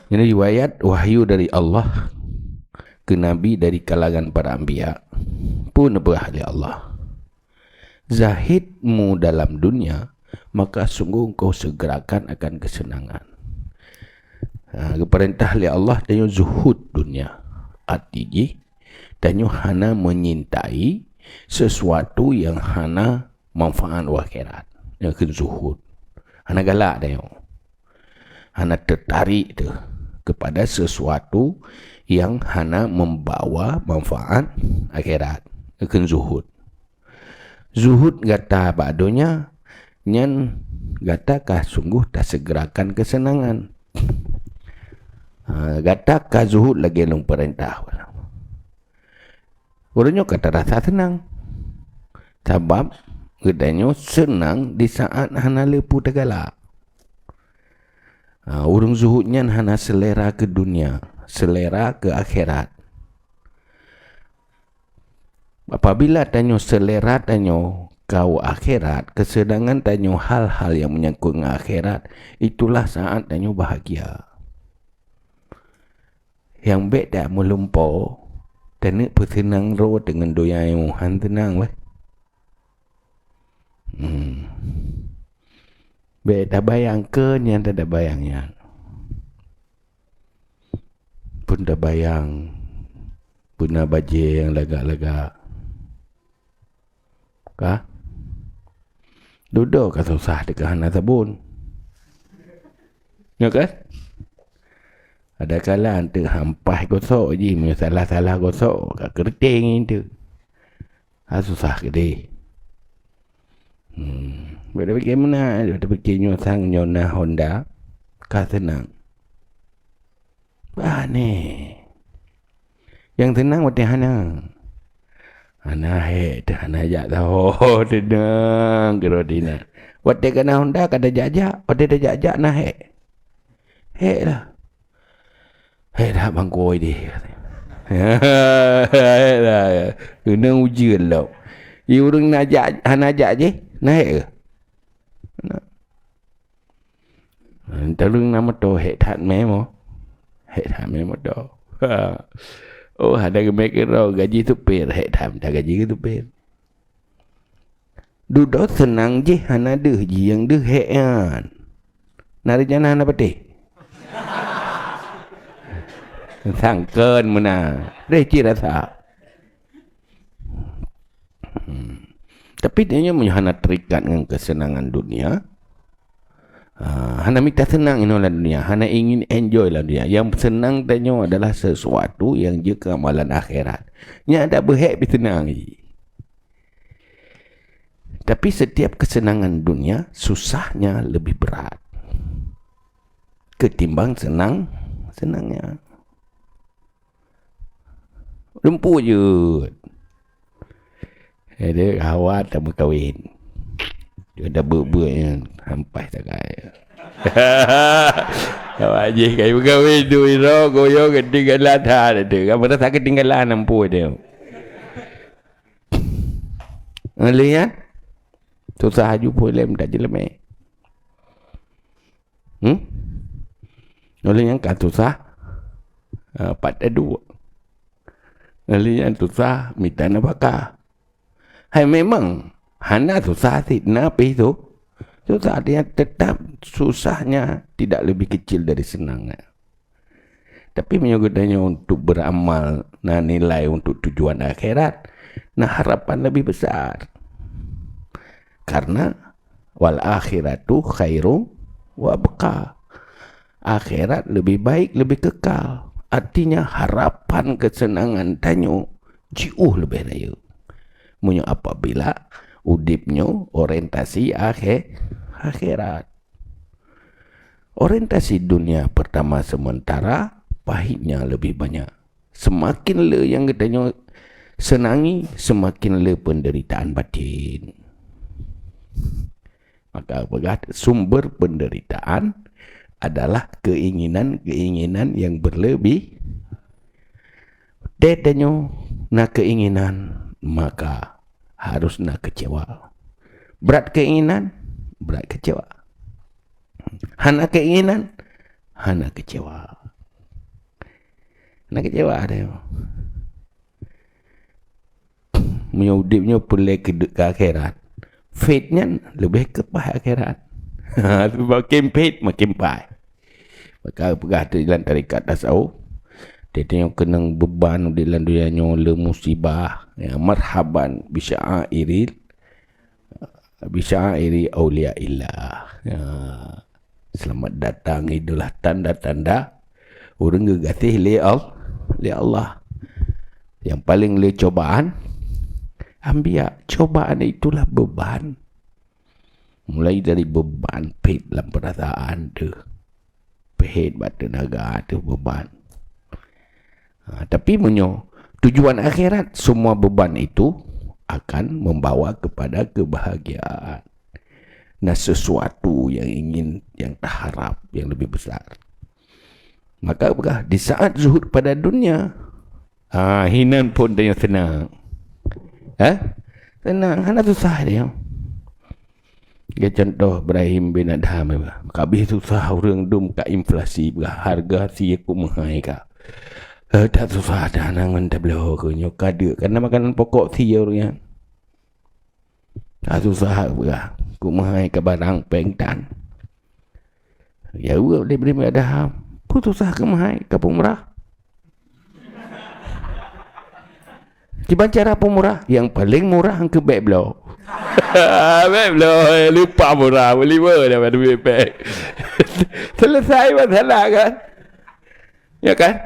Ini riwayat wahyu dari Allah ke Nabi dari kalangan para anbiya pun berahli Allah. Zahidmu dalam dunia, maka sungguh kau segerakan akan kesenangan. Perintah oleh Allah dan zuhud dunia. Artinya, dan hana menyintai sesuatu yang hana manfaat akhirat. Yang zuhud. Hana galak dan hana tertarik tu kepada sesuatu yang hana membawa manfaat akhirat. Yang zuhud. Zuhud gata badonya nyan gatakah sungguh tak segerakan kesenangan. Gatakah zuhud lagi nung perintah. Orangnya kata rasa senang. Sebab gedanya senang di saat hana lepu tegala. Orang zuhudnya hana selera ke dunia, selera ke akhirat. Apabila tanya selera tanya kau akhirat, kesedangan tanya hal-hal yang menyangkut dengan akhirat, itulah saat tanya bahagia. Yang baik tak melumpau, tak bersenang roh dengan doa yang Tuhan tenang lah. Baik tak bayang ke yang tak ada bayangnya. Pun tak bayang punah baje yang lagak-lagak. Kah? Duduk kan susah dekat hana sabun. Ya kan? Ada kala hantar hampas gosok je. Salah-salah gosok kat keriting itu. Susah ke dia. Bila fikir mana? Bila fikir nyosang nyona Honda. Kah senang. Ni. Yang senang waktu hana. Hana hana ajak tahu. Tenang. Kerodina. Waktu kena Honda kata jajak. Waktu dah jajak nah lah. Dah bangkoi dia. Dah. Kena ujian lah. Ia orang nak ajak, hana ajak je. Naik ke? Terus nama tu hek memo. Hek memo tu. Oh, ada mereka tahu gaji tu per. Hek tak gaji tu per. Duduk senang je. Hana deh je yang deh hek kan. Nari jana hana patih. Sangken mana reci rasa. Tapi dia hanya terikat dengan kesenangan dunia. Hana minta senang inolah dunia. Hana ingin enjoy lah dunia. Yang senang tanya adalah sesuatu yang je keamalan akhirat. Yang ada berhak bersenang. Tapi setiap kesenangan dunia susahnya lebih berat ketimbang senangnya. Lempu je. Dia awak tak berkahwin. Dia dah ber-ber yang hampas tak kaya. Awak je kaya berkahwin tu. Goyong ketinggalan. Kamu tak ketinggalan lempu dia. Lihat. Susah jumpa lem tak je lemah. Oleh yang kan susah. Pada dua. Oleh yang susah. Minta nafkah. Hai memang. Hana susah sih. Nabi tu. Susah dia tetap susahnya. Tidak lebih kecil dari senangnya. Tapi menyebutnya untuk beramal. Nah nilai untuk tujuan akhirat. Nah harapan lebih besar. Karena. Wal akhiratu khairum wa abqa. Akhirat lebih baik, lebih kekal. Artinya harapan kesenangan tanyo jauh lebih raya. Munyo apabila udipnyo orientasi akhirat. Orientasi dunia pertama sementara, pahitnya lebih banyak. Semakin le yang katanya senangi, semakin le penderitaan batin. Maka sumber penderitaan adalah keinginan-keinginan yang berlebih. Dadanya nak keinginan, maka harus nak kecewa. Berat keinginan, berat kecewa. Hana keinginan, hana kecewa. Nak kecewa dia. Menyudipnya boleh ke akhirat. Faith-nya lebih ke akhirat. Makin faith, makin pai. Maka pegah di dalam tarikat tasawuf. Dia tengok kena beban di dalam dunia le musibah. Ya, marhaban bisya'airi awliya illah. Ya, selamat datang, itulah tanda-tanda orang gegatih li Allah. Yang paling le cobaan ambiya. Cobaan itulah beban. Mulai dari beban pahit dalam perasaan tu, pahit batu tenaga tu beban. Tapi tujuan akhirat, semua beban itu akan membawa kepada kebahagiaan. Nah, sesuatu yang ingin, yang terharap, yang lebih besar. Maka di saat zuhud pada dunia, hinan pun dia senang. Senang, hanya susah dia. Dia contoh Ibrahim bin Adham. Kabih susah orang dum ka inflasi, harga si aku mahal ka. Tak susah dah nangan tablo ke nyok ada karena makanan pokok si orang. Tak susah aku mahal ka barang pengtan. Ya boleh Ibrahim bin Adham. Ku susah ke mahal ka pemurah. Cuba cara pemurah yang paling murah ke beg blow. Beg blow lupa murah boleh dah duit beg. Selesai masalah kan? Ya kan?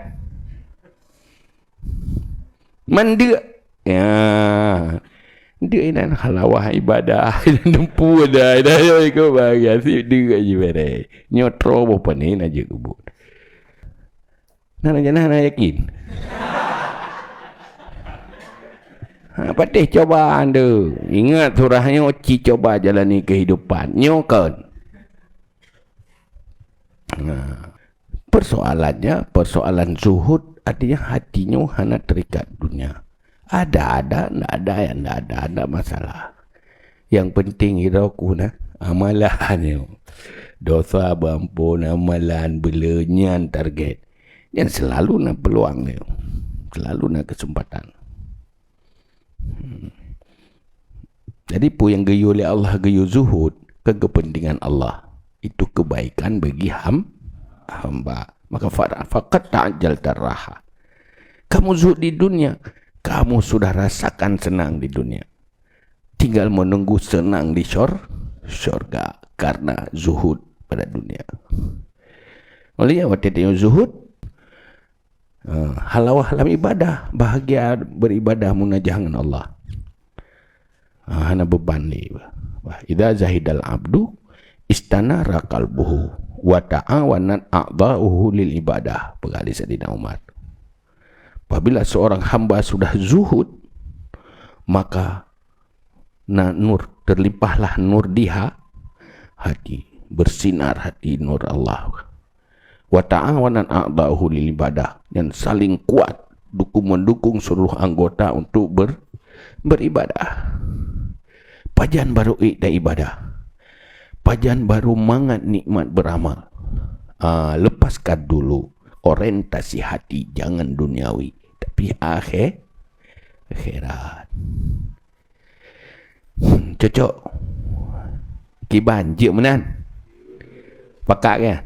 Mandi ya. Dia ini halawah ibadah dan nempu dah ikut bahagia si dia je bare. Nyotro apa ni aja kubur. Nak yakin. Patih cobaan tu. Ingat surahnya uci coba jalani kehidupan. Nyokan. Persoalan zuhud artinya hatinya hanya terikat dunia. Ada, tak ada masalah. Yang penting hidupku amalannya. Dosa berampun, amalan, belenyan target. Yang selalu nak peluang dia. Selalu nak kesempatan. Jadi pun yang gayu oleh Allah, gayu zuhud ke kepentingan Allah, itu kebaikan bagi hamba. Maka faqat ta'jal tarraha. Kamu zuhud di dunia, kamu sudah rasakan senang di dunia. Tinggal menunggu senang di syurga karena zuhud pada dunia. Oleh waktu itu zuhud, halawah dalam ibadah, bahagia beribadah munajah dengan Allah. Hana beban ni. Idza zahidal abdu istanara qalbuhu wa ta'awanat a'dha'uhu lil ibadah. Pegali Sayyidina Umar. Apabila seorang hamba sudah zuhud, maka nur terlimpahlah nur diha hati, bersinar hati nur Allah. Wa ta'awanat a'dha'uhu lil ibadah, yang saling kuat mendukung seluruh anggota untuk beribadah. Pajan baru ibadah. Pajan baru mangat nikmat beramal. Lepaskan dulu orientasi hati, jangan duniawi, tapi akhirat. Cocok. Kiban je menan. Pakak kan?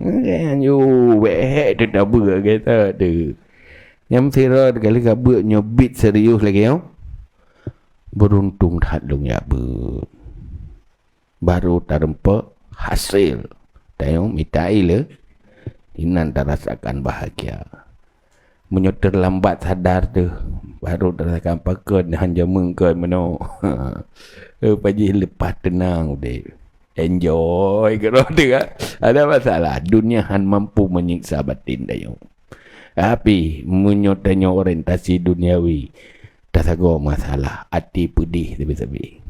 Kan you weh tu dah ber kata tu. Yang sira kali kabut nyobit serius lagi yo. Beruntung tak dong ya baru terempa hasil. Tengok mitai le. Inan tak rasakan bahagia. Menyoter lambat sadar tu. Baru rasakan pakon hanya mengkon meno. Pagi lepas tenang deh. Enjoy kalau tu kan. Ada masalah. Dunia han mampu menyiksa batin dayung. Tapi menyotanya orientasi duniawi. Tak sago masalah. Hati pedih tepi-tepi.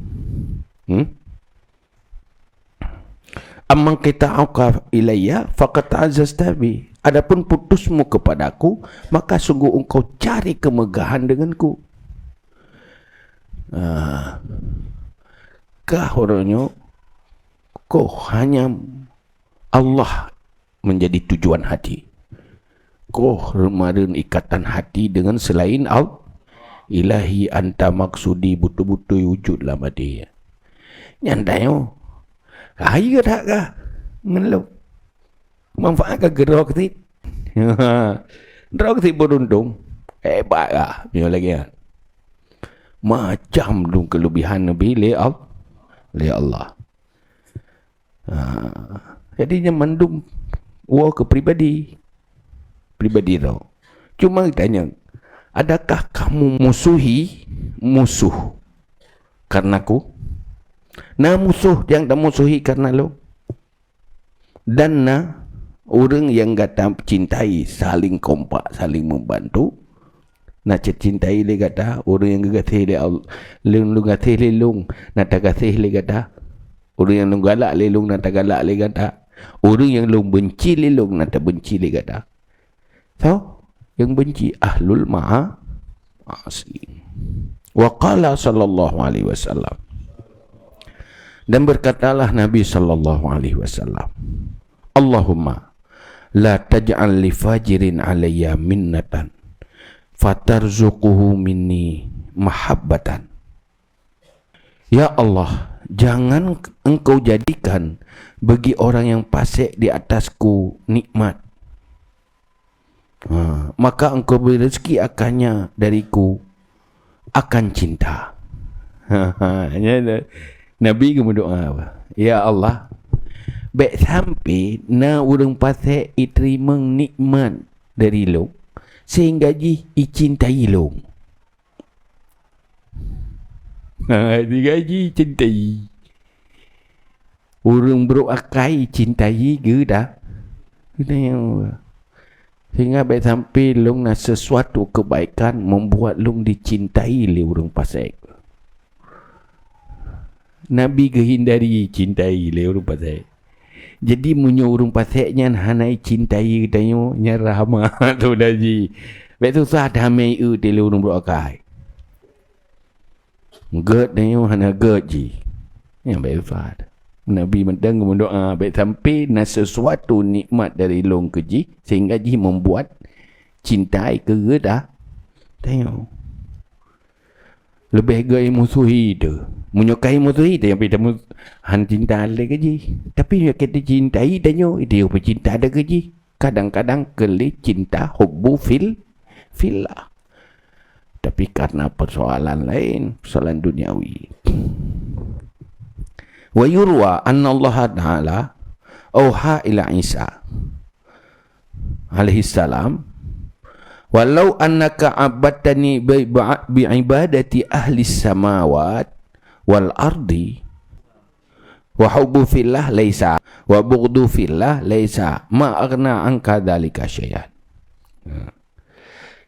Amman kita auqaf ilayya faqad azastabi. Adapun putusmu kepadaku, maka sungguh engkau cari kemegahan denganku. Kahornya kau hanya Allah menjadi tujuan hati. koh remadan ikatan hati dengan selain Allah. Ilahi anta maksudi betul-betul wujud lah mati. Nyandayo. Kaya tak kah? Ngeluk. Manfaatkan gerak ti. Gerak ti beruntung. Hebat lah. Dia lagi kan. Macam dong kelebihan Nabi oleh Allah. Jadinya mandum ke pribadi tau. Cuma tanya, adakah kamu musuh karena aku? Nah musuh yang tak musuhi karena lo. Dan orang yang kata cintai saling kompak, saling membantu. Nak cintai le kata orang yang gatheh le lung gatheh le lung nak gatheh le kata orang yang lung galak le lung nak galak le kata orang yang lung benci le lung nak benci le kata. So yang benci ahlul ma'asi. Wa qala sallallahu alaihi wasallam, dan berkatalah Nabi sallallahu alaihi wasallam, Allahumma la taj'al li fajirin alayya minnatan fatarzuquhu minni mahabbatan. Ya Allah, jangan engkau jadikan bagi orang yang fasik di atasku nikmat. Maka engkau beri rezeki akannya dariku akan cinta. Nabi kamu doa apa? Ya Allah, baik sampai na orang fasik diterima nikmat dari lo sehingga dicintai lo. Digaji cintai. Orang berokai cintai ke dah. Sehingga baik sampai long nak sesuatu kebaikan membuat long dicintai oleh orang fasik. Nabi kehindari cintai oleh orang fasik. Jadi munyo urung paseknya hanai cintai tanyo nyarah mah tu daji. Betul sah damai tele urung berokai. Gerd tanyo hana gerd ji. Yang betul sah. Nabi mendang mendoa baik sampai na sesuatu nikmat dari long keji sehingga ji membuat cintai ke dah. Tanyo. Lebih gaya musuhi tu. Menyukai musuhi tu yang kita han cinta ada keji. Tapi yang kita cintai danyo dia bercinta ada keji. Kadang-kadang keli cinta hubbu fillah. Tapi karena persoalan lain, persoalan duniawi. Wa yurwa anna Allah Ta'ala auha ila Isa alaihi salam, walau annaka abadtani bi'ibadati ahli samawat wal ardi wa hubbu fillah laisa wa bughdu fillah laisa ma aghna anka dzalika syai'an.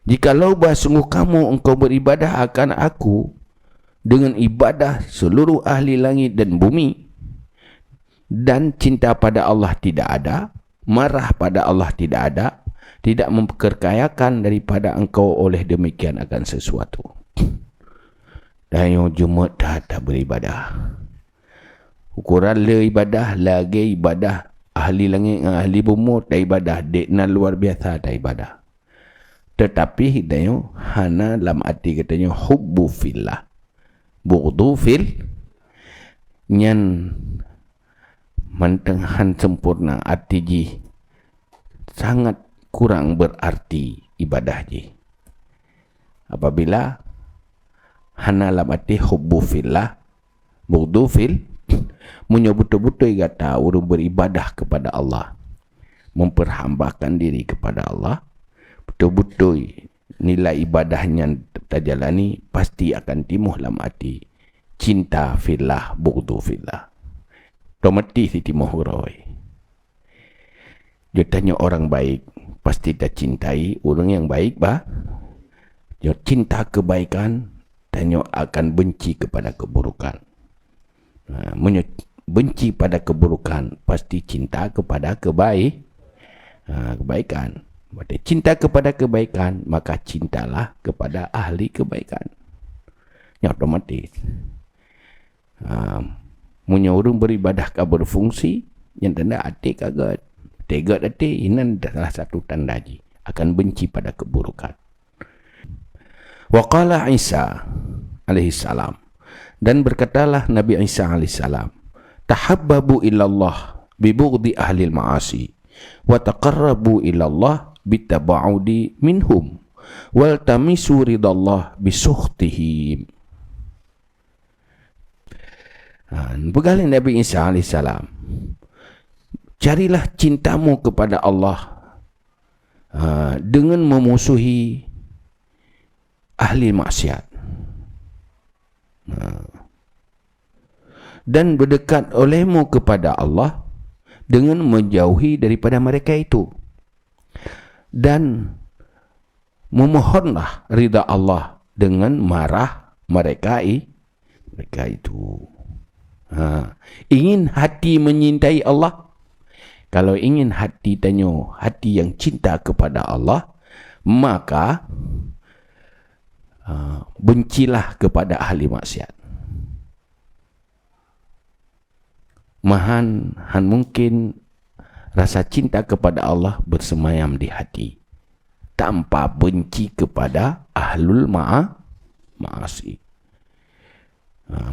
Jikalau sungguh kamu engkau beribadah akan aku dengan ibadah seluruh ahli langit dan bumi, dan cinta pada Allah tidak ada, marah pada Allah tidak ada, tidak memperkayakan daripada engkau oleh demikian akan sesuatu. Dan yang Jumat tak beribadah. Ukuran le ibadah lagi ibadah ahli langit dengan ahli bumi tak ibadah, dekna luar biasa tak ibadah. Tetapi hidayah hana dalam arti katanya hubbu fillah, bughdu fil, nyan mantenghan sempurna arti ji sangat kurang berarti ibadah ji. Apabila hana dalam arti hubbu fillah, bughdu fil, munyo betul-betul kata urung beribadah kepada Allah, memperhambakan diri kepada Allah, betul-betul nilai ibadahnya terjalani, pasti akan timuh dalam hati cinta fillah, bughdu fillah. Otomatis timuh huroi. Dia tanya orang baik pasti dah cintai orang yang baik bah. Dia cinta kebaikan, tanya akan benci kepada keburukan. Benci pada keburukan pasti cinta kepada kebaikan. Berarti cinta kepada kebaikan, maka cintalah kepada ahli kebaikan. Ya otomatis. Munya orang beribadah ke berfungsi, yang tanda hati kaget. Tegat hati, ini salah satu tanda ji. akan benci pada keburukan. Wa qala Isa alaihi salam, dan berkatalah Nabi Isa alaihi salam, tahabbabu ilallah bibughdi ahli al-ma'asi wa taqarrabu ilallah bitaba'udi minhum wal tamisu ridallah bisuhtihim. Berkata Nabi Isa AS, carilah cintamu kepada Allah dengan memusuhi ahli maksiat, dan berdekat olehmu kepada Allah dengan menjauhi daripada mereka itu, dan memohonlah ridha Allah dengan marah mereka itu. Ingin hati menyintai Allah? Kalau ingin hati tanya hati yang cinta kepada Allah, maka bencilah kepada ahli maksiat. Han mungkin rasa cinta kepada Allah bersemayam di hati tanpa benci kepada ahlul ma'asi.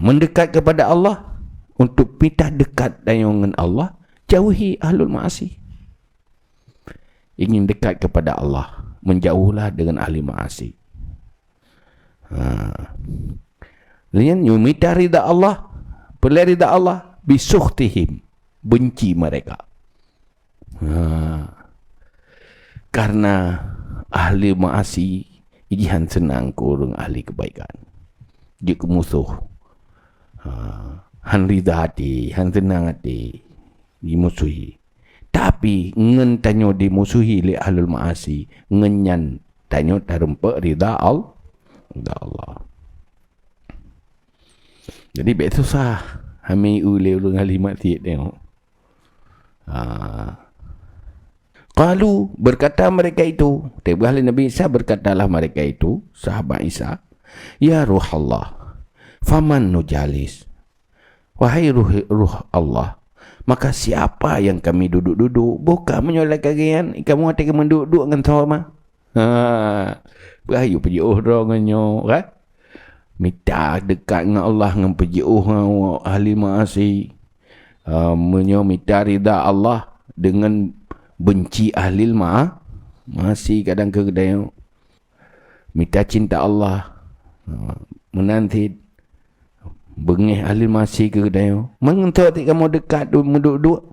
Mendekat kepada Allah, untuk kita dekat dengan Allah, jauhi ahlul ma'asi. Ingin dekat kepada Allah, menjauhlah dengan ahli ma'asi. Lian minta ridha Allah, pelai ridha Allah, bisuhtihim, benci mereka. Karena ahli ma'asi ijihan senang kurang ahli kebaikan. Dia kemusuh. Han ridha hati, han senang hati, dimusuhi. Tapi ngen tanyo dimusuhi li ahlul ma'asi, ngenyan tanyo tarempa ridha Allah. Jadi bet susah hami ule ulung ahli maksiat tengok. Qalu, berkata mereka itu, tiba-tiba Nabi Isa berkatalah mereka itu, sahabat Isa, ya ruh Allah, faman nujalis, wahai ruh Allah, maka siapa yang kami duduk-duduk? Bukan menyolak kagian, kamu hati kamu duduk dengan sama. Berayu perjuh dengannya, kan? Minta dekat dengan Allah, dengan perjuh ahli ma'asi. Minta ridha Allah dengan benci ahli ma'asi kadang kedai. Minta cinta Allah, menanti bengih ahli masih ke kedai. Mengentut kamu dekat duduk.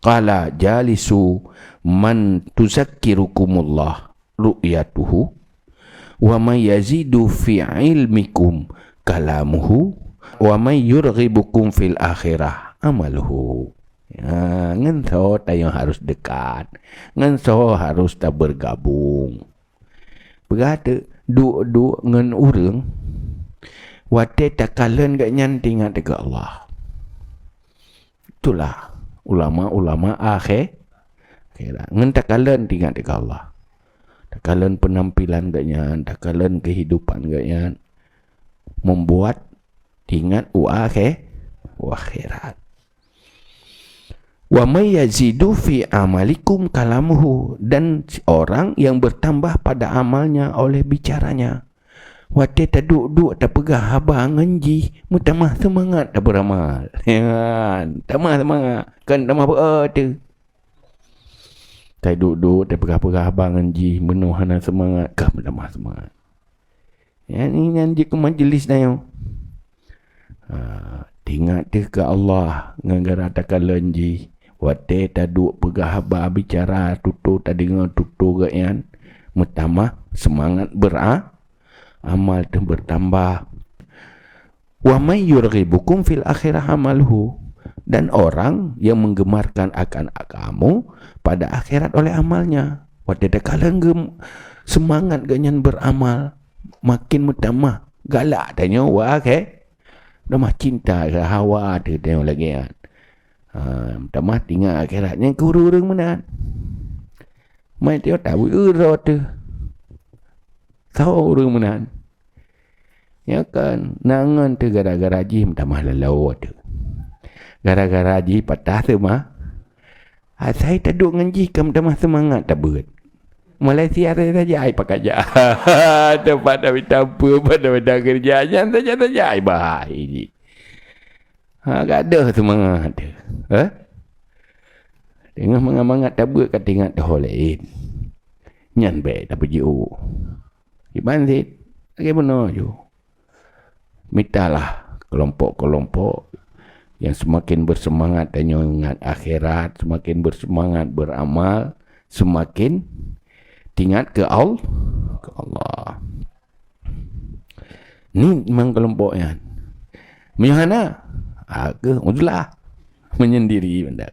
Qala jalisu man tuzakkirukumullah ru'yatuhu wa may yazidu fi ilmikum kalamuhu wa may yurghibukum fil akhirah amaluhu. Ngentut yang harus dekat, ngentut harus tak bergabung. Berada duduk dengan orang wate takalan gak nyanti ingat dekat Allah. Itulah ulama-ulama akhirat. Ngan takalan ingat dekat Allah. Takalan penampilan gak nyan, takalan kehidupan gak nyan, membuat ingat akhirat. Wa may yazidu fi amalikum kalamuhu, dan orang yang bertambah pada amalnya oleh bicaranya. Wate tak duduk tak pegah habang ngenji, mutamah semangat tak beramal. Tamah semangat, kan tamah berada. Tak duduk tak pegah-pegah habang ngenji, menuhana semangat, kan tamah semangat. Ini nganji ke majlis dah yang. Ingat dia ke Allah, nganggar takkan lenji. Wate tak duduk pegah habang bicara, tutur tak dengar tutur ke yan. Mutamah semangat amal itu bertambah. Wa may yurghibukum fil akhirah amaluhu, dan orang yang menggemarkan akan kamu pada akhirat oleh amalnya. Wadada kalang semangat ganyan beramal, makin mutamah galak tanya wa dah mah cinta ke hawa tu tengok lagi kan. Mutamah tinggal akhiratnya kurang menan. Mai tengok tahu urut tu. Tahu orang menan. Ya kan, nangan tu gara-gara haji mutamah lelau tu. Gara-gara haji patah tu mah. Saya tak duduk ngaji kan mutamah semangat tak buat. Malaysia saja ai pakai ja. Tempat dah tanpa pada kerjanya saja ai bahai. Gaduh tu mangat. Tengah mangat tabut kat tengah dah lain. Nyan baik tak pergi Iban sit. Bagaimana je? Mintalah kelompok-kelompok yang semakin bersemangat dan ingat akhirat, semakin bersemangat beramal, semakin ingat ke Allah. Ni memang kelompoknya. Mana? Ke uzlah menyendiri benda.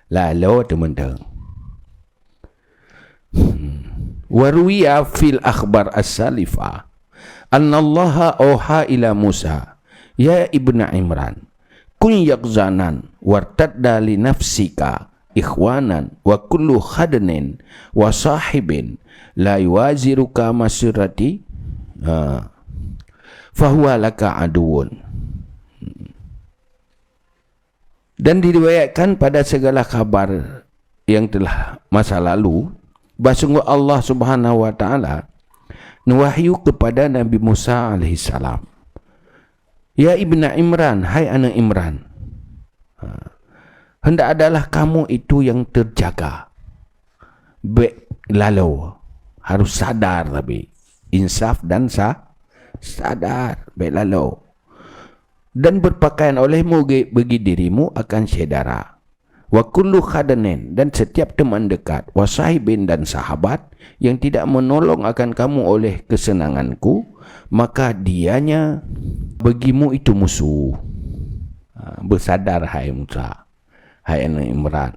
Lalu teman-teman. Waruya fil akhbar as-salifah anna Allah auha ila Musa ya ibnu Imran kun yakzanan wartadda li nafsika ikhwanan wa kullu khadnin wa sahibin la yuwaziruka masirati fahuwa laka aduun. Dan diriwayatkan pada segala kabar yang telah masa lalu bahawa Allah Subhanahu wa taala nuwahyu kepada Nabi Musa alaihi salam, ya ibnu Imran, hai anak Imran, hendak adalah kamu itu yang terjaga, baik lalu harus sadar, tapi insaf dan sadar baik lalu, dan berpakaian olehmu bagi dirimu akan saudara. Wa kullu khadanin, dan setiap teman dekat, wa sahibin, dan sahabat yang tidak menolong akan kamu oleh kesenanganku, maka dianya bagimu itu musuh. Bersadar hai Musa, hai anak Imran,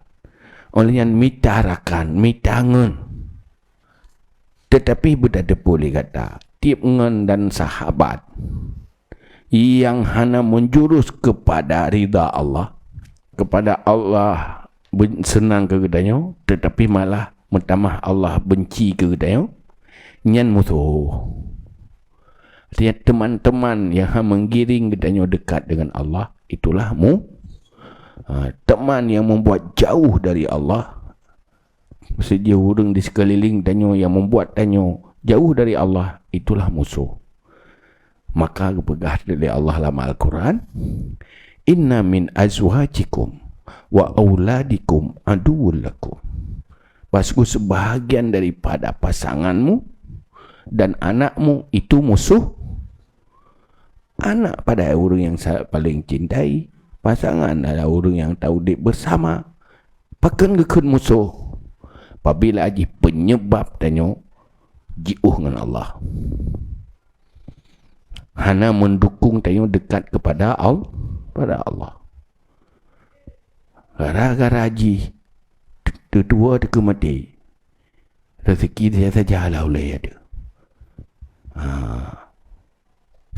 oleh yang mitarakan, mitangan, tetapi berdada boleh kata tiap ngan dan sahabat yang hanya menjurus kepada ridha Allah, kepada Allah senang kepadanya, tetapi malah mentamah Allah benci kepadanya, nyan musuh. Artinya teman-teman yang menggiring kepadanya dekat dengan Allah, itulah teman yang membuat jauh dari Allah, sejauh orang di sekeliling tanya yang membuat tanya jauh dari Allah, itulah musuh. Maka pegah dari Allah dalam Al-Quran, inna min azwajikum wa auladikum aduwwul lakum. Bahawa sebahagian daripada pasanganmu dan anakmu itu musuh. Anak pada orang yang paling cintai, pasangan adalah orang yang tahu dia bersama, pakan gekun musuh. Apabila aji penyebab tanya jiuh dengan Allah, hana mendukung tanya dekat kepada Allah. Gara-gara haji tua dia mati, rezeki dia saja halau oleh ada.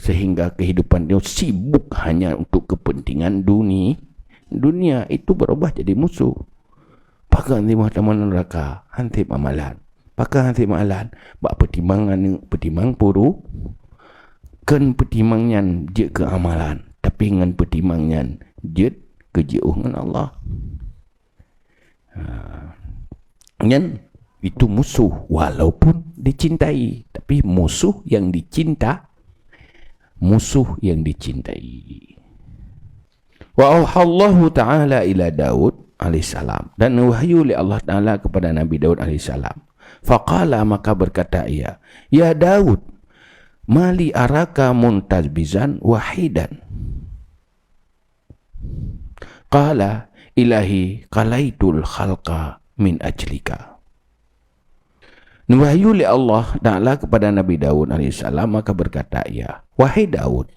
Sehingga kehidupan dia sibuk hanya untuk kepentingan dunia itu berubah jadi musuh. Pakai hantip taman neraka, hantip amalan. Pakai hantip amalan, bak pertimang puru, kan pertimangnya je ke amalan, tapi dengan pertimangnya je kejauh dengan Allah. Yang itu musuh walaupun dicintai, tapi musuh yang dicintai. Wa auhallahu ta'ala ila Daud alaihissalam, dan wahyu oleh Allah Ta'ala kepada Nabi Daud alaihissalam. Faqala, maka berkata ia, ya Daud, mali araka muntazbizan wahidan. Qala ilahi qalaitul khalqa min ajlika. Wahyu li Allah Ta'ala kepada Nabi Daud AS, maka berkata ia, wahai Daud,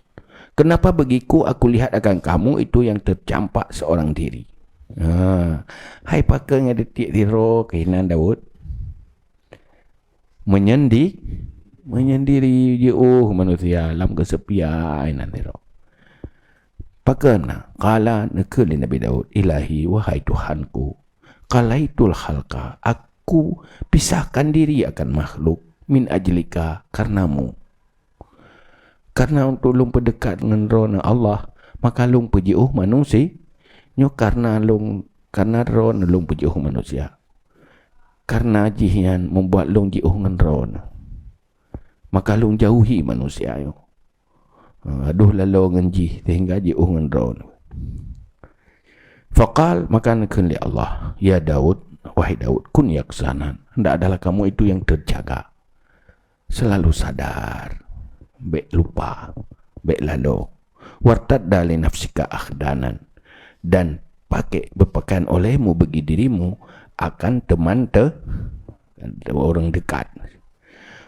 kenapa bagiku aku lihat akan kamu itu yang tercampak seorang diri. Hai pakai yang detik diro kainan Daud, menyendiri jauh manusia dalam kesepian diro. Pakana qala nakali Nabi Daud, ilahi wahai Tuhanku, qalaitul khalqa, aku pisahkan diri akan makhluk min ajlika, karenamu. Karena untuk lung pendekat dengan rona Allah, maka lung pejiuh manusia nyo, karena rona lung pejiuh manusia. karena jihian membuat long jiuh ngenron, maka long jauhi manusia yo. Aduh lalu ngenji sehingga jiuh ngenron. Faqal, maka nakun li Allah, ya Daud, wahai Daud, kun yaksanan, hendak adalah kamu itu yang terjaga, selalu sadar, baik lupa, baik lalu, wartadda li nafsika akhdanan, dan berpakaian olehmu bagi dirimu akan teman orang dekat.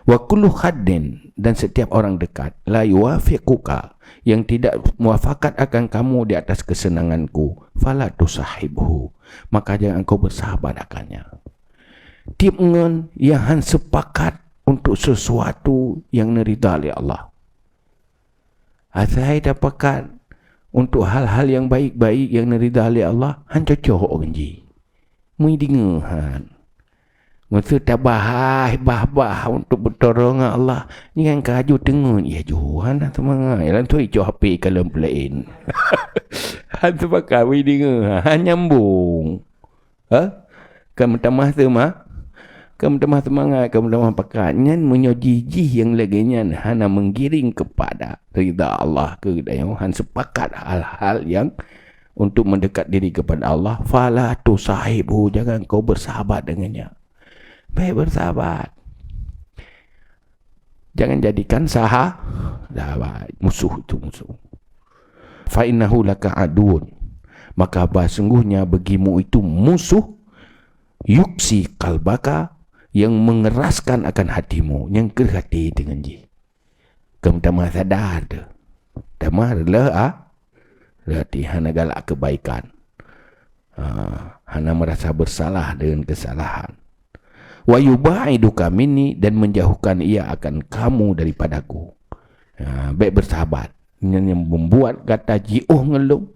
Wa kullu khaddin, dan setiap orang dekat, la yuwafiquka, yang tidak muafakat akan kamu di atas kesenanganku, fala tusahibhu, maka jangan kau bersahabat akannya. Tiap ngen yang han sepakat untuk sesuatu yang nerida oleh Allah. Asai dapakat untuk hal-hal yang baik-baik yang nerida oleh Allah, han cocok orang ji. Mui dengahan. Maksud tak bah untuk bertolong Allah. Ni kan kaju tengok. Ya juhan lah teman. Yalah tu hijau HP kalau pelain. Han tu pakai mui dengar. Han nyambung. Kamu tamah tu mah. Kamu tamah semangat. Kamu tamah pakai. Nyan menyojijih yang laginya. Han menggiring kepada rida Allah ke dalam. Han sepakat hal-hal yang untuk mendekat diri kepada Allah. Fala tu sahibu. Jangan kau bersahabat dengannya. Baik bersahabat. Jangan jadikan sahabat. Musuh itu musuh. Fa innahu laka adun. Maka sungguhnya bagimu itu musuh. Yuksi kalbaka, yang mengeraskan akan hatimu, yang kerhati dengan ji. Kamu tamah sadar tu. Tamah adalah berarti hana galak kebaikan. Hana merasa bersalah dengan kesalahan. Wa yubaiduka minni, dan menjauhkan ia akan kamu daripadaku. Baik bersahabat. Yang membuat kata jiuh ngelung.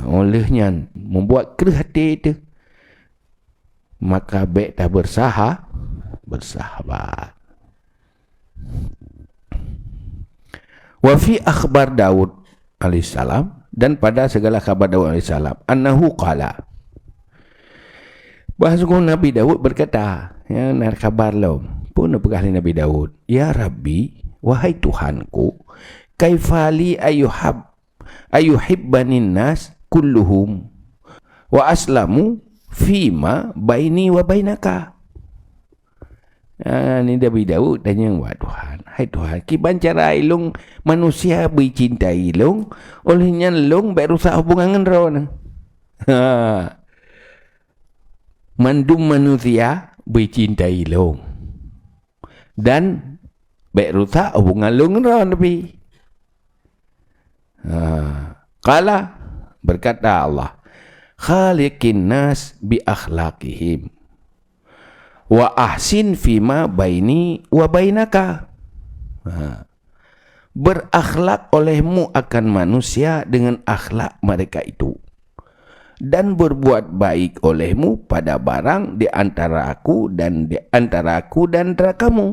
Olehnya membuat kerah hati itu. Maka baik tak bersahabat. Wa fi akhbar Daud alaihissalam, dan pada segala khabar Daud alaihissalam, annahu qala, bahawa Nabi Daud berkata, ya, nak khabar lo pun berkali Nabi Daud, ya Rabbi, wahai Tuhanku, kaifali ayuhibbanin nas kulluhum wa aslamu fima baini wa bainaka. Ni Nabi Daud tanya, wah Tuhan, hai Tuhan, kiban cara ilung manusia bercintai ilung, olehnya ilung berusaha hubungan dengan mandum manusia bercintai long, dan berusaha hubungan long dengan Nabi. Qala, berkata Allah, khaliqin nas bi akhlaqihim wa ahsin fima baini wa bainaka. Berakhlak olehmu akan manusia dengan akhlak mereka itu, dan berbuat baik olehmu pada barang di antara aku dan antara kamu.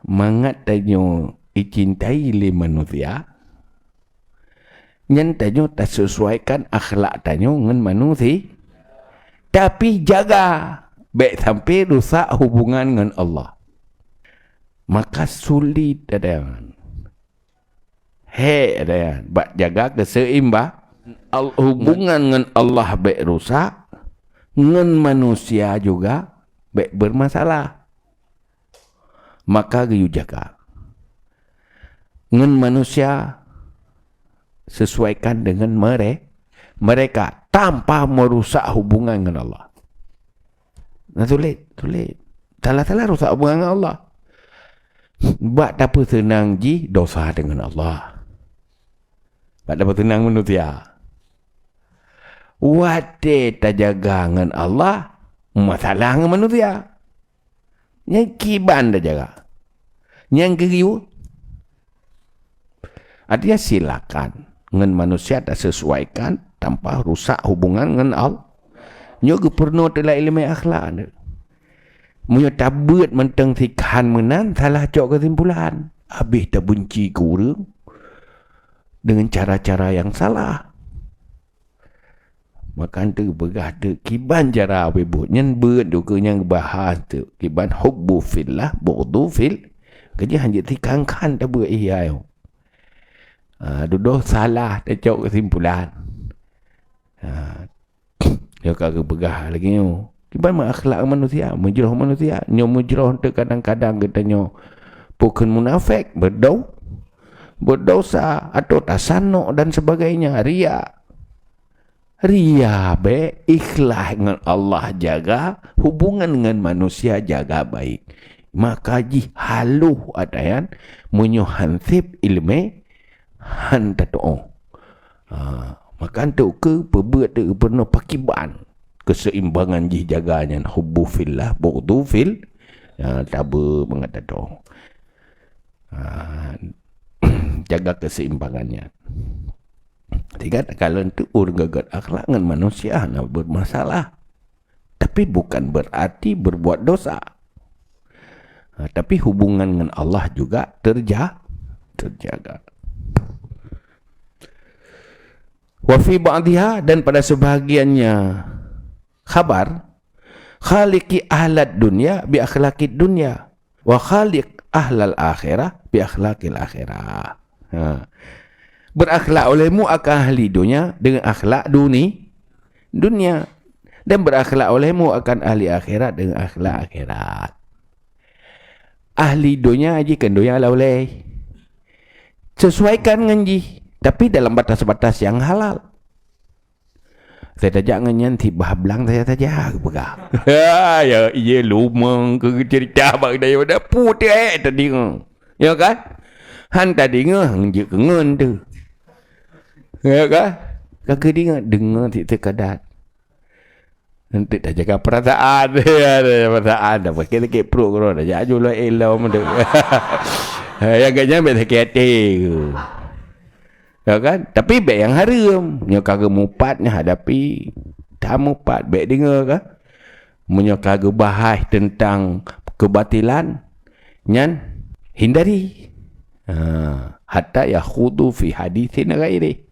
Mangat tanyo icintai le manusia, nyan tanyo tak sesuaikan akhlak tanyo dengan manusia, tapi jaga baik sampai rusak hubungan dengan Allah. Maka sulit ada bak jaga keseimbang hubungan dengan Allah baik rusak, dengan manusia juga baik bermasalah. Maka you jaga dengan manusia, sesuaikan dengan mereka tanpa merusak hubungan dengan Allah. Nah, sulit. Salah rusak hubungan dengan Allah. Buat apa senang ji dosa dengan Allah. Buat apa senang manusia. Wate tak jaga dengan Allah, masalah dengan manusia. Yang kiban tak jaga. Yang keriu. Artinya silakan. Dengan manusia tak sesuaikan tanpa rusak hubungan dengan Allah. Nyoga perlu telah ilmu akhlak. Munya tabut menteng sikan menan, salah cok kesimpulan. Habis tak benci kurang dengan cara-cara yang salah. Makan tu begah tu kiban jara bebut nyen beut tu ke yang bahas tu kiban hubbu fillah bughdu fil kerja hanya tikangkan tak buat iya. Duduk salah tak cok kesimpulan. Dia kagak begah lagi nyo. Kiban akhlak manusia, mujrah manusia. Nyo mujrah tu kadang-kadang kita nyo bukan munafik, berdosa atau tasanuk dan sebagainya, riya be ikhlas dengan Allah, jaga hubungan dengan manusia, jaga baik. Maka ji haluh adayan munyo hansip ilme han tato. Maka tu ke perbuat tu penuh pakiban keseimbangan ji jaganya hubbu fillah bughdu fil tabu mengatato. Jaga keseimbangannya. Tiga kalau itu urgagat akhlak dengan manusia nak bermasalah, tapi bukan berarti berbuat dosa. Tapi hubungan dengan Allah juga terjaga. Wa fi ba'dihha, dan pada sebahagiannya khabar, khaliqi ahlad dunya bi akhlaqid dunya wa khaliq ahlal akhirah bi akhlaqil akhirah. Berakhlak olehmu akan ahli dunia dengan akhlak dunia, dan berakhlak olehmu akan ahli akhirat dengan akhlak akhirat. Ahli dunia aji kan dunia lah oleh sesuaikan dengan ji, tapi dalam batas-batas yang halal. Saya tajak dengan nyanti bahablang saya tajak pegah. Ya iya lumang ke cerita bang dah dah putih tadi ngah. Ya kan? Han tadi ngah je kengen tu. Ya kan? Kaki dia dengar titik kadat. Nanti dah jaga perasaan. Perasaan dah pakai lagi pro kau dah jaju lah elau mendu. Yang gaknya bet hati ke. Ya kan? Tapi bet yang haram. Nyo kagak mupatnya hadapi. Tak mupat bet dengar kan? Menyo kagak bahas tentang kebatilan. Nyan hindari. Hatta yakhudu fi hadithin ghairi.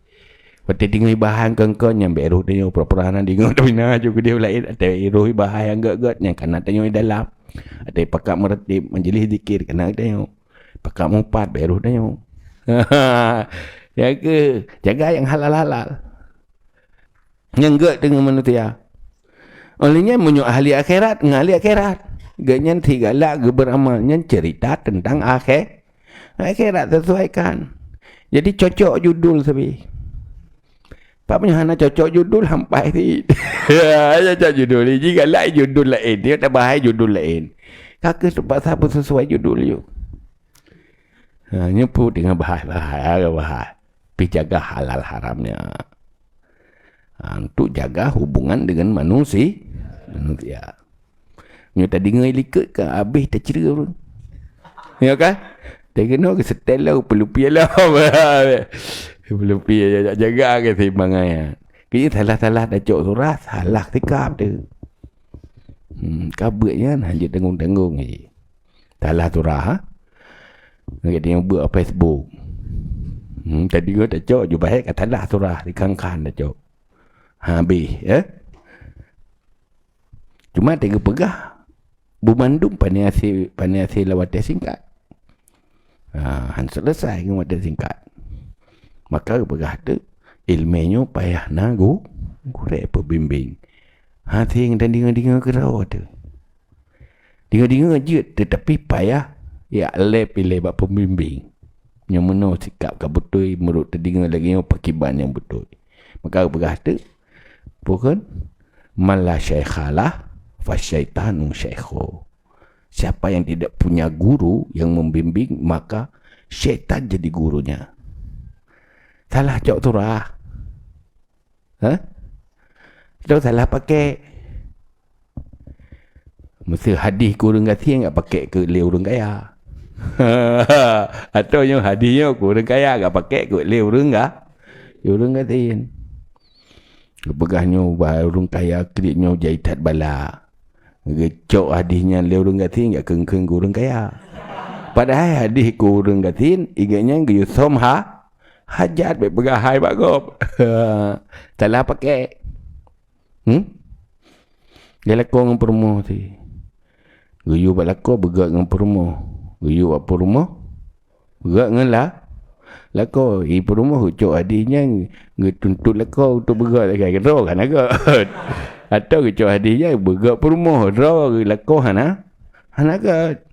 Pati dengar bahan kengkau yang beruh dia pura-pura dengar tapi nah juga dia lain ada iruh bahan yang gak yang kena tengok dalam ada pakak meretip menjelis zikir kena tengok pakak mumpat beruh tengok. Jaga yang halal yang gak dengan manusia. Olehnya menyo ahli akhirat dengan ahli akhirat gaknya tiga lah beramalnya cerita tentang akhirat sesuaikan. Jadi cocok judul sabi. Pak punya hana cocok judul hampai ni. Ya cocok judul ni. Jika lain judul lain, dia tak bahaya judul lain. Kakak sebab siapa sesuai judul you. Nyeput dengan bahaya. Tapi jaga halal haramnya. Untuk jaga hubungan dengan manusia. Nyo tadi dengar likut ke habis tak cerita pun. Ya kan? Tak kena ke setel lah perlu pialah. Belum pergi jaga keseimbangan. Kini salah dah cok surah, salah tikap tu. Kabutnya hanya tanggung-tanggung je. Salah surah ha. Dia yang buat Facebook. Tadi gua dah cok je baik kata salah surah dikangkan dah cok. Habis ya. Cuma tengok pegah Bumandum paniasi lawat singkat. Han selesai dengan wadah singkat. Maka pegah tu ilmunya payah nagu gurek pembimbing. Ting dan dengar-dengar ke rawa tu. Dengar-dengar je tetapi payah ya le pilih bab pembimbing. Yang mana sikap ke betul menurut terdengar lagi yang pakiban yang betul. Maka pegah tu bukan mala syaikhalah fa syaitanu syaikhu. Siapa yang tidak punya guru yang membimbing maka syaitan jadi gurunya. Salah cok surah. Itu salah pakai. Mesti hadis kurang gati enggak pakai ke le urang kaya. Atau yang hadisnya kurang kaya enggak pakai ke le urang gati. Pegahnya urang kaya kreditnya jahitat bala. Ngecok hadisnya le urang gati enggak kengkeng urang kaya. Padahal hadis kurang gati iganya gayusomha hajat baik pegahai bagop. Salah pakai. Dia lakon dengan perumoh tu. Guyu buat lakon bergerak dengan perumoh. Guyu buat perumoh bergerak dengan lakon. Perumoh ucuk adiknya tuntut lakon untuk bergerak lagi. Raw kan agak. Atau ucuk adiknya bergerak perumoh. Raw lakon hana agak.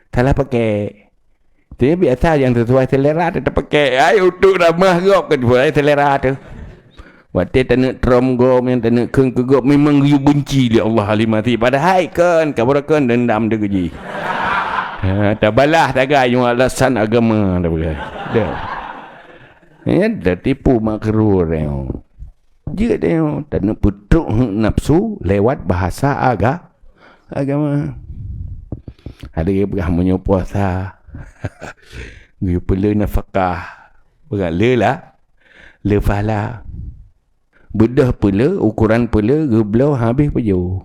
Salah pakai. Dia biasa yang sesuai selera tetap pakai. Untuk ramah gop kan sesuai selera tu. Waktu tak nak teram gop, yang tak nak keng ke gop, memang you benci dia Allah halimati. Padahal kan, kaburakan dendam dia keji. Tak balas tak gaya yang alasan agama. Dah tipu makruh dia. Dia tak nak putuk nafsu lewat bahasa agama. Ada yang berhamanya puasa. Dia perlu nafkah. Bukan le fala. Bedah pula, ukuran pula, geblau habis peju.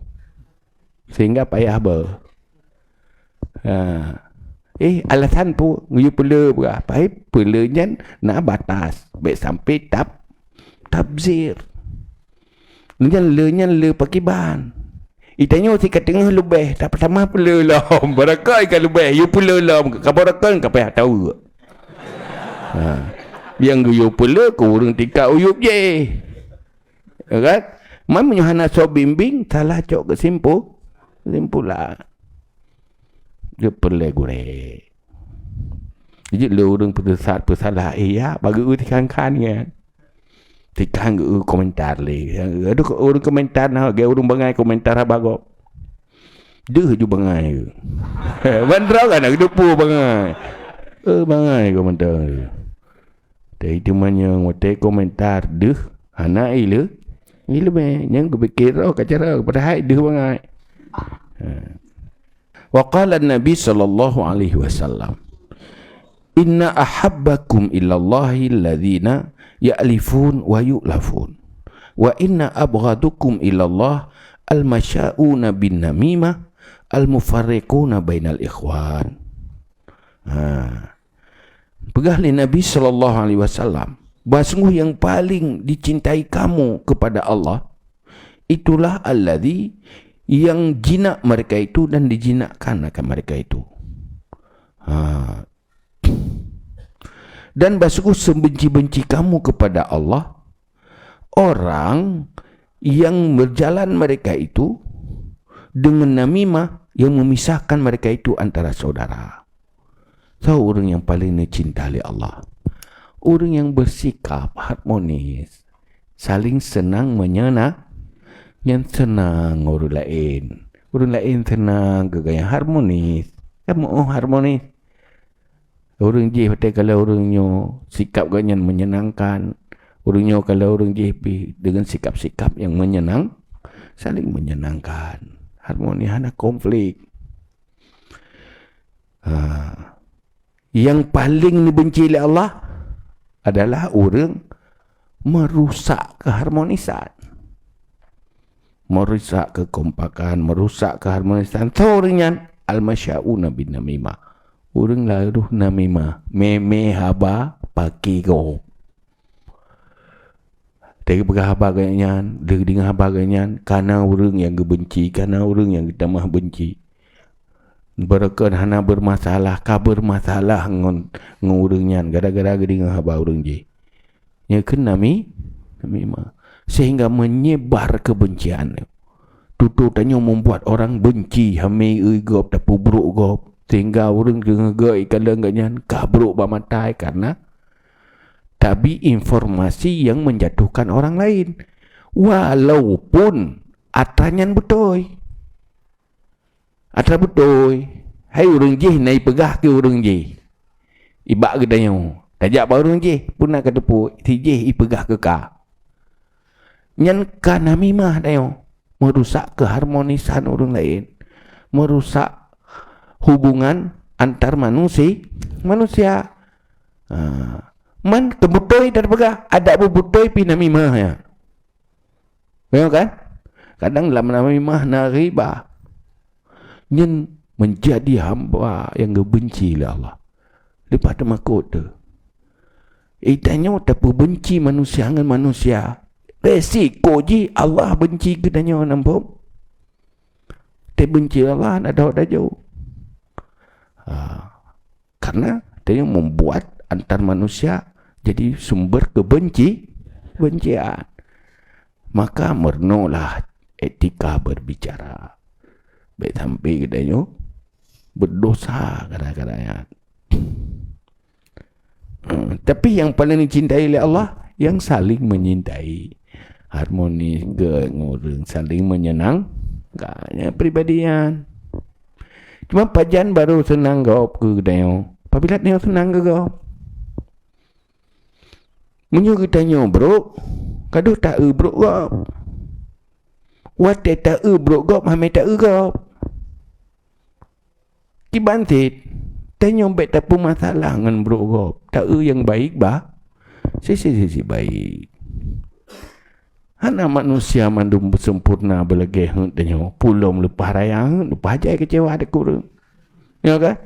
Sehingga payah ber. Alasan pun, dia pula berapa? Pula jan nak batas. Baik sampai tabzir. Nyan le pakai ban. Itanya si kat tengah lebih. Tak sama pula lah. Barakai kan lebih. You pula lah. Kabarakan kau payah tahu. Yang you pula, kau orang tingkat uyup je. Kan? Mana hana so bimbing salah cok kesimpulan. Dia perlu gorek. Jadi lu orang bersalah bagi utikan kan. Tikan komentar le. Ada orang komentar nah, dia orang bangai komentar bago. Dia ju bangai. Bandra kan nak depu bangai. Bangai komentar. Dari temannya ngote komentar deh anak ile. Ni lebih yang berfikir cara padahal dia bangai. Wa qala an-nabi sallallahu alaihi wasallam, inna ahabbakum ilallahi alladhina ya'lifun wa yu'lafun wa inna abghadukum ilallah al-masya'una bin namimah al-mufarriquna bainal ikhwan. Pegah li Nabi sallallahu alaihi wasallam, bahawa sungguh yang paling dicintai kamu kepada Allah itulah alladhi, yang jinak mereka itu dan dijinakkan akan mereka itu. Dan basuh sebenci-benci kamu kepada Allah orang yang berjalan mereka itu dengan namimah yang memisahkan mereka itu antara saudara. So orang yang paling dicintai Allah, orang yang bersikap harmonis, saling senang menyenang, yang senang orang lain senang ke gaya harmonis. Kamu harmonis. Orang je betul kalau orangnya sikap gaya menyenangkan. Orangnya kalau orang je dengan sikap-sikap yang saling menyenangkan. Harmonis ada konflik. Yang paling dibenci oleh Allah adalah orang merusak keharmonisan, merusak kekompakan, merusak keharmonisan. Taurinya al-masya'una bin namimah. Orang lalu namimah, meme haba paki go. Dari berhaba ganyan, dengan haba ganyan, karena orang yang benci, karena orang yang kita mah benci. Berken hana bermasalah, kabar masalah ngon orangnya, gara-gara dengan haba orang je. Ya kan namimah. Sehingga menyebar kebencian. Tututannya membuat orang benci. Hami gop tak pubruk gop. Sehingga orang ngegoi kadang-kadang kabruk bamatai karena tabi informasi yang menjatuhkan orang lain. Walaupun atanyan betul. Atra betul. Hai orang je naik pegah ke orang je. Ibak gedanya. Tajak ba orang je pun nak ketepu. Ti je ipegah ke ka. Nyan kanamimah dayo merusak keharmonisan orang lain, merusak hubungan antar manusia. Man kebutoi terpegah ada bubutoi pi namimah ya. Betul kan? Kadang dalam namimah na riba. Nyan menjadi hamba yang benci oleh Allah. Lepas tu makut tu. Itanya tak benci manusia dengan manusia. Resiko je Allah benci kedanya nampak. Dia benci Allah nak dah jauh. Karena dia membuat antar manusia jadi sumber kebencian. Maka mernolah etika berbicara. Baik sampai kedanya berdosa kadang-kadang. Tapi yang paling dicintai oleh Allah yang saling menyintai, harmoni ngurung, saling menyenangkan pribadian. Cuma pajan baru senang gop ke kedanya. Apabila dia senang ke gop, menyo kedanya bro, kadu tak bro gop. Wat tak bro gop, hamai tak gop. Kibantit tanya baik tak pun masalah dengan bro gop. Tak yang baik bah. Sisi baik. Hana manusia mandum sempurna belagih tanya pulom lepas raya lepas ajai kecewa ada kurang. Ya kan?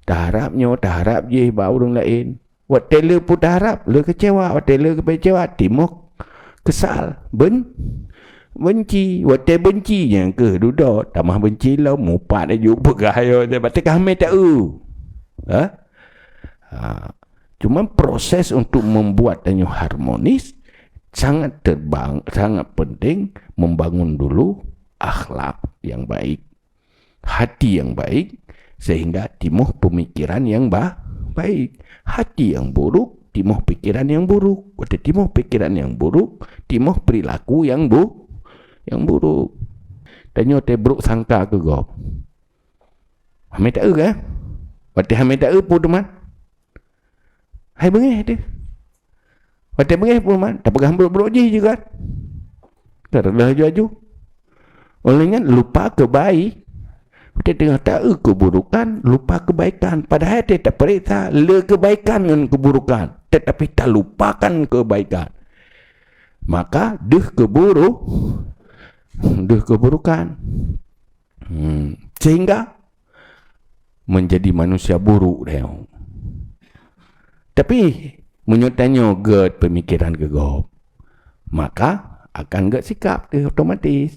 Tak harap je ba orang lain. Wat teler pun tak harap le kecewa, wat teler kecewa timok kesal benci, wat benci yang ke duduk tamah benci lah mupat dia jumpa gaya dia batik kami tak cuma proses untuk membuat tanya harmonis sangat penting. Membangun dulu akhlak yang baik, hati yang baik, sehingga timuh pemikiran yang baik. Hati yang buruk timuh pikiran yang buruk, timuh pikiran yang buruk timuh perilaku yang buruk. Tanya tebruk sangka ke gop. Hamil tak ke? Waktu hamil tak pun teman. Hai bengih dia. Waktu bengih pun teman. Tak pegang buruk-buruk je juga. Kerana laju-laju. Olehnya lupa kebaik. Dia tengah tahu keburukan, lupa kebaikan. Padahal dia tak periksa le kebaikan dengan keburukan. Tetapi tak lupakan kebaikan. Maka keburukan. Sehingga menjadi manusia buruk dia. Tapi menyutanya ged pemikiran gegop, maka akan ged sikap dia otomatis.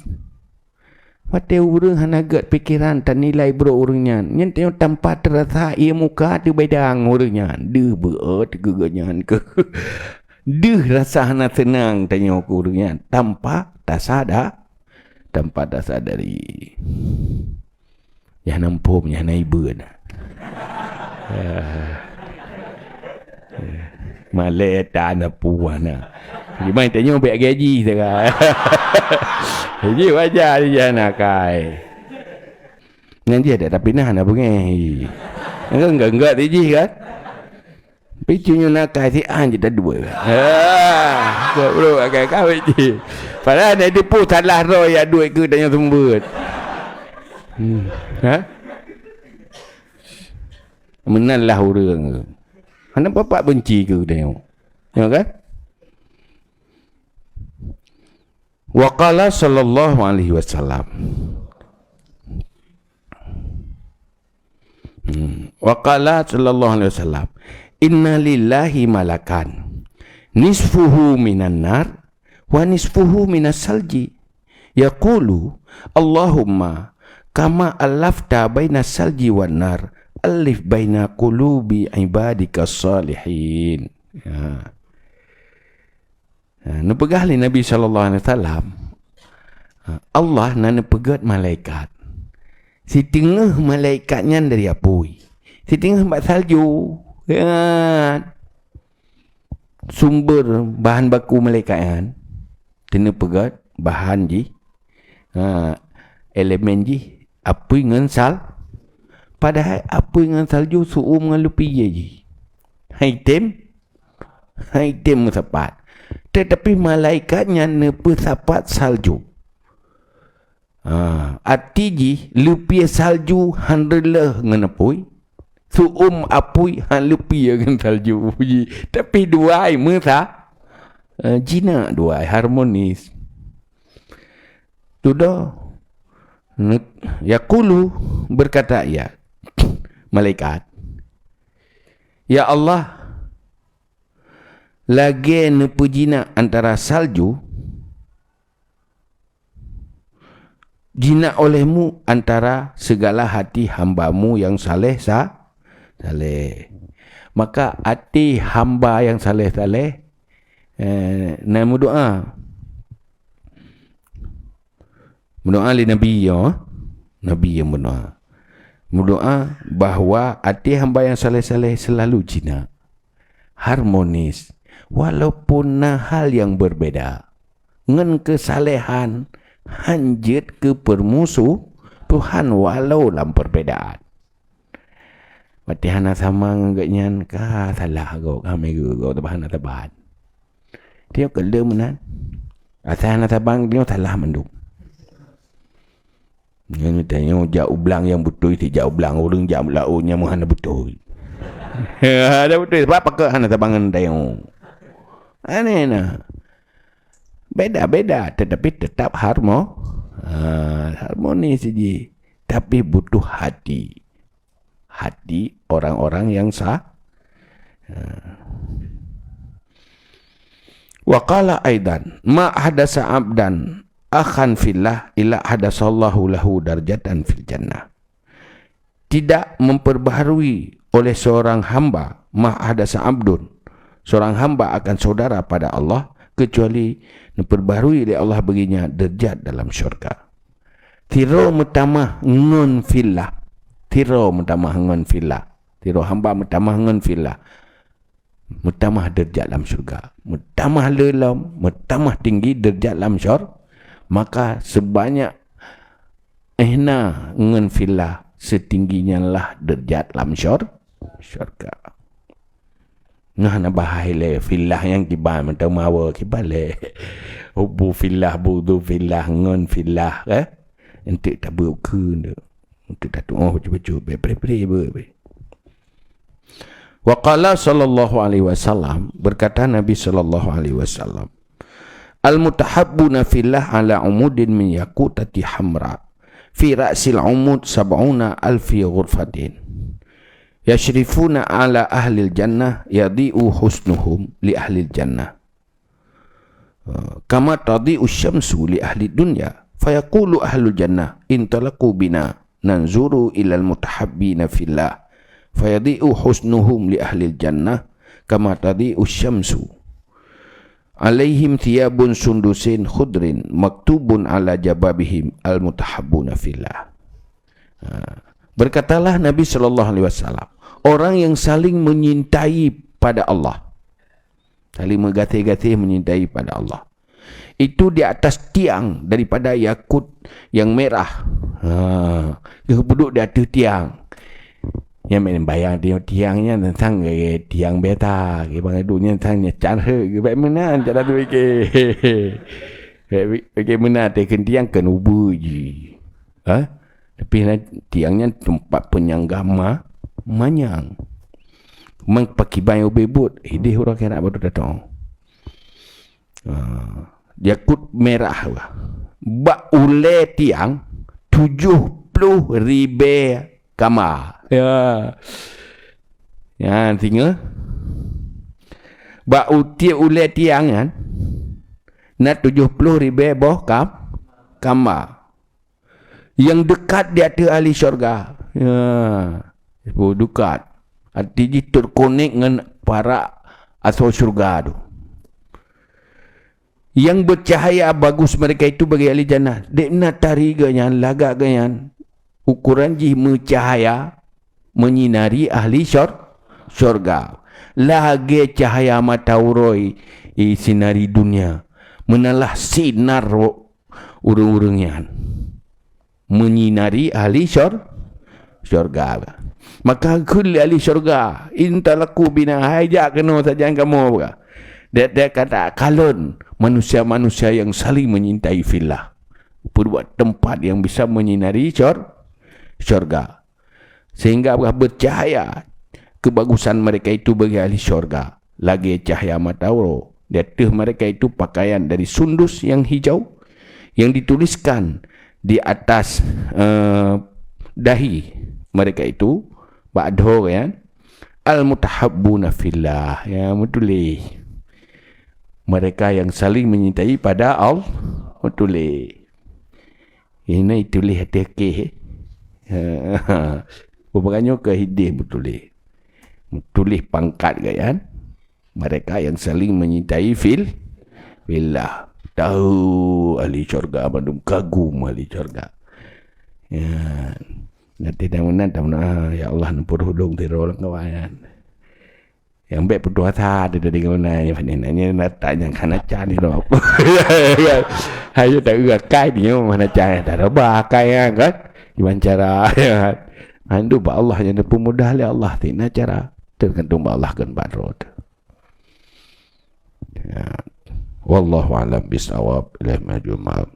Mati orang hana ged pikiran tak nilai bro orangnya. Nyentanya tanpa terasa ia muka tu bedang orangnya. Dia berat geganyan ke. Dia rasa hana senang tanya aku orangnya tanpa tak sadari. Yang nampak yang naibu dah. Malay tak ada puan lah. Gimana tanya baik gaji sekarang. Gaji wajar dia nak kai. Nanti ada tapi nah nak pergi. Enggak gaji kan? Picunya nak kai si anj dah dua. Bro agak kawin je. Padahal dia pun salah roy ya duit ke tanya sumber. Menanlah orang. Mana bapak benci ke tengok. Ya kan? Wa qala sallallahu alaihi wasallam. Wa qala sallallahu alaihi wasallam. Inna lillahi malakan. Nisfuhu minan nar wa nisfuhu minas salji. Yaqulu Allahumma kama alafta baina salji wan nar alif baina qulubi ibadika salihin. Nepegah li Nabi sallallahu alaihi wasallam. Allah nak nepegat malaikat. Si tengah malaikatnya dari apui. Si tengah mbak salju. Sumber bahan baku malaikat kan. Tena pegat bahan ji. Elemen ji apui dengan padahal apa dengan salju suum dengan lupi je. Item sepat. Tetapi malaikatnya nepe sapat salju. Arti ji lupi salju handrelah dengan apui. Suum apui han lupi dengan salju. Tapi dua mesa jina dua harmonis. Sudah yaqulu berkata ya malaikat, ya Allah, lagi nepujina antara salju jinak olehmu antara segala hati hambamu yang saleh saleh. Maka hati hamba yang saleh-saleh nama doa. Berdoa li Nabi ya. Nabi yang berdoa. Berdoa bahawa hati hamba yang saleh-saleh selalu jinak, harmonis, walaupun hal yang berbeza. Ngan kesalehan hanjit ke permusuh Tuhan walau dalam perbedaan. Mati hana sama ngagaknya ka salah kau kami kau tabahan tabahan. Dia kelem menan. Asal hana tabang dia salah menduk. Yang tanya jauh belang yang betul itu jauh belang orang jauh launya menghana betul. Ada betul sebab apa hana tabangan tayang. Aneh nah. Beda-beda tetapi tetap harmonis saja. Tapi butuh hati orang-orang yang sah. Wa qala aidan ma hadasa abdan akhan fillah illa hadasallahu lahu darjatan fil jannah. Tidak memperbaharui oleh seorang hamba ma hadasa abdun, seorang hamba akan saudara pada Allah, kecuali memperbaharui oleh Allah baginya derajat dalam syurga. Tiro mutamah ngun fillah. Tiro mutamah ngun fillah. Tiro hamba mutamah ngun fillah. Mutamah derajat dalam syurga. Mutamah lelam, mutamah tinggi derajat dalam syurga. Maka sebanyak ngun fillah, setingginya lah derajat dalam syurga. Nah bahaya fillah yang kibal macam mawa kibal hubu fillah budu fillah ngun fillah untuk tak berukun untuk tak tuh cuba pre. Wa qala sallallahu alaihi wasallam, berkata Nabi sallallahu alaihi wasallam, al mutahabbuna fillah ala umudin min yaqutati hamra fi ra'sil umud sab'una alfi ghurfatin yashrifuna ala ahlil jannah yadi'u husnuhum li ahlil jannah kama tadi'u syamsu li ahli dunya fayaqulu ahlul jannah intalaqu bina nanzuru ilal mutahabbina fillah fayadi'u husnuhum li ahlil jannah kama tadi'u syamsu alaihim thiyabun sundusin khudrin maktubun ala jababihim al mutahabbuna fillah. Berkatalah Nabi sallallahu alaihi wasallam, orang yang saling menyintai pada Allah, saling menggatih-gatih menyintai pada Allah, itu di atas tiang daripada yakut yang merah. Dia duduk di atas tiang. Yang main bayang tiangnya tentang tiang beta, bang dunia tentangnya cara bagaimana cara tu bagaimana tekan tiang kan ubu je. Tapi tiangnya tempat penyanggah manyang. Mang pakai bayu bebut, dia orang kena baru datang. Dia kut merah lah. Bak ule tiang 70,000 kamar. Ya. Ya, tinggal. Bak utia ule tiang kan. Nak 70,000 boh kamar. Yang dekat di atas ahli syurga. Ya. Dekat. Artinya terkonek dengan para asal syurga tu. Yang bercahaya bagus mereka itu bagi ahli jannah. Dek nak tariganya, lagak ganyan. Ukuran jihmu cahaya menyinari ahli syurga. Lagi cahaya matauroi sinari dunia. Menalah sinar urung-urungnya. Menyinari ahli syurga. Maka kul ahli syurga intalaku bina hajak kena saja kamu. Dia kata kalon manusia-manusia yang saling menyintai fillah. Perbuat tempat yang bisa menyinari syurga. Sehingga bercahaya kebagusan mereka itu bagi ahli syurga. Lagi cahaya matauro. Di atas mereka itu pakaian dari sundus yang hijau yang dituliskan di atas dahi mereka itu ba'dho kan al-mutahabbuna fillah, ya betul. Mereka yang saling menyintai pada Allah betul. Ini tulis hati ke. Bukannya ke hidih betulis. Tulis pangkat kan. Mereka yang saling menyintai fillah. Tahu ahli syurga bandung kagum ahli syurga. Ya. Nanti dah ya Allah nampur hudung tiru orang kawan. Yang baik berdoa tadi dari mana ya nanya tanya kana cani lo. Hayo tak kai dia mana cani tak ada kai kan. Gimana cara ya. Andu ba Allah yang pemudah oleh Allah tina cara tergantung ba Allah kan badrod. Ya. Wallahu a'lam bisawab. Ila majuma'.